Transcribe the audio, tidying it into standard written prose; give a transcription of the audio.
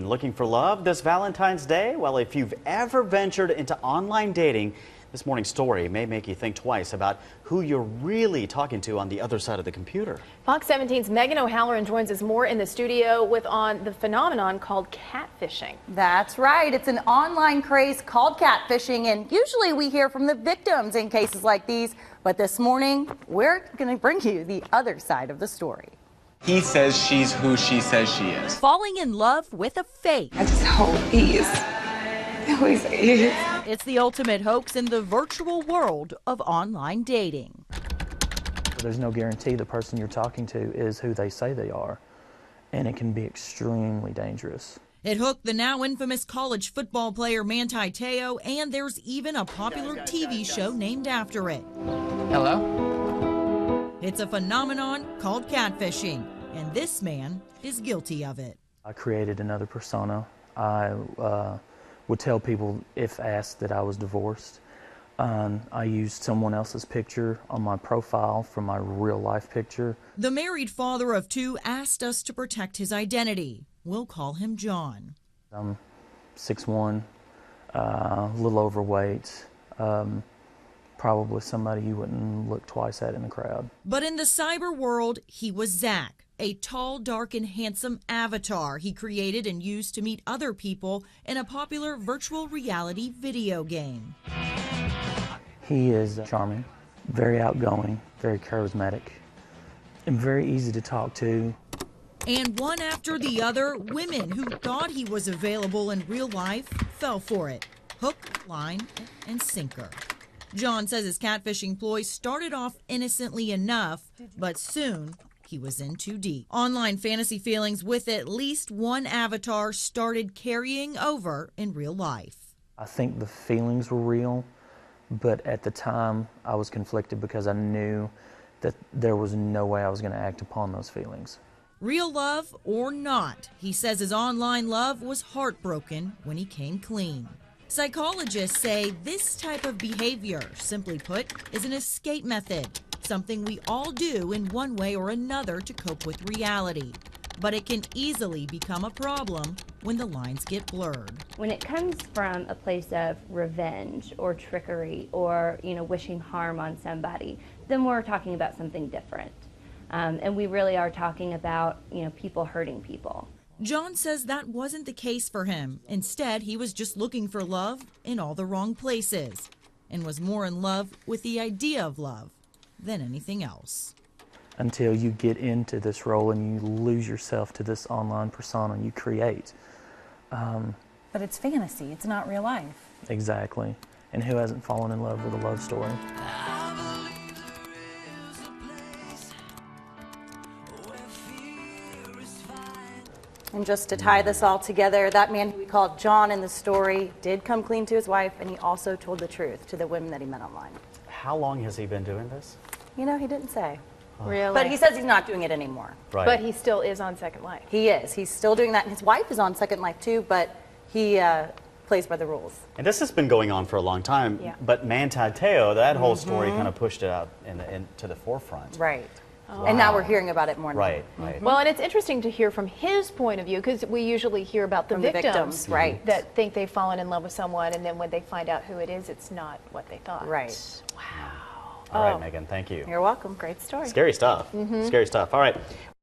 Looking for love this Valentine's Day? Well, if you've ever ventured into online dating, this morning's story may make you think twice about who you're really talking to on the other side of the computer. Fox 17's Megan O'Halloran joins us more in the studio with on the phenomenon called catfishing. That's right. It's an online craze called catfishing, and usually we hear from the victims in cases like these. But this morning, we're going to bring you the other side of the story. He says she's who she says she is. Falling in love with a fake. I just hope he is who he says he is. It's the ultimate hoax in the virtual world of online dating. There's no guarantee the person you're talking to is who they say they are, and it can be extremely dangerous. It hooked the now infamous college football player Manti Te'o, and there's even a popular TV show named after it. Hello? It's a phenomenon called catfishing, and this man is guilty of it. I created another persona. I would tell people, if asked, that I was divorced. I used someone else's picture on my profile from my real life picture. The married father of two asked us to protect his identity. We'll call him John. I'm 6'1", a little overweight, probably somebody you wouldn't look twice at in the crowd. But in the cyber world, he was Zach, a tall, dark, and handsome avatar he created and used to meet other people in a popular virtual reality video game. He is charming, very outgoing, very charismatic, and very easy to talk to. And one after the other, women who thought he was available in real life fell for it. Hook, line, and sinker. John says his catfishing ploy started off innocently enough, but soon he was in too deep. Online fantasy feelings with at least one avatar started carrying over in real life. I think the feelings were real, but at the time I was conflicted because I knew that there was no way I was going to act upon those feelings. Real love or not, he says his online love was heartbroken when he came clean. Psychologists say this type of behavior, simply put, is an escape method, something we all do in one way or another to cope with reality. But it can easily become a problem when the lines get blurred. When it comes from a place of revenge or trickery or, wishing harm on somebody, then we're talking about something different. And we really are talking about, people hurting people. John says that wasn't the case for him. Instead, he was just looking for love in all the wrong places and was more in love with the idea of love than anything else. Until you get into this role and you lose yourself to this online persona you create. But it's fantasy, it's not real life. Exactly. And who hasn't fallen in love with a love story? And just to tie this all together, that man who we called John in the story did come clean to his wife, and he also told the truth to the women that he met online. How long has he been doing this? He didn't say. Really? But he says he's not doing it anymore. Right. But he still is on Second Life. He is. He's still doing that. And his wife is on Second Life too, but he plays by the rules. And this has been going on for a long time, Yeah. but Manti Te'o, that whole story kind of pushed it out into the forefront. Right. And now we're hearing about it more now. Right, right. Well, and it's interesting to hear from his point of view, because we usually hear about the From the victims, victims, right. that think they've fallen in love with someone, and then when they find out who it is, it's not what they thought. Right. Wow. All right, Megan, thank you. You're welcome. Great story. Scary stuff. Scary stuff. All right.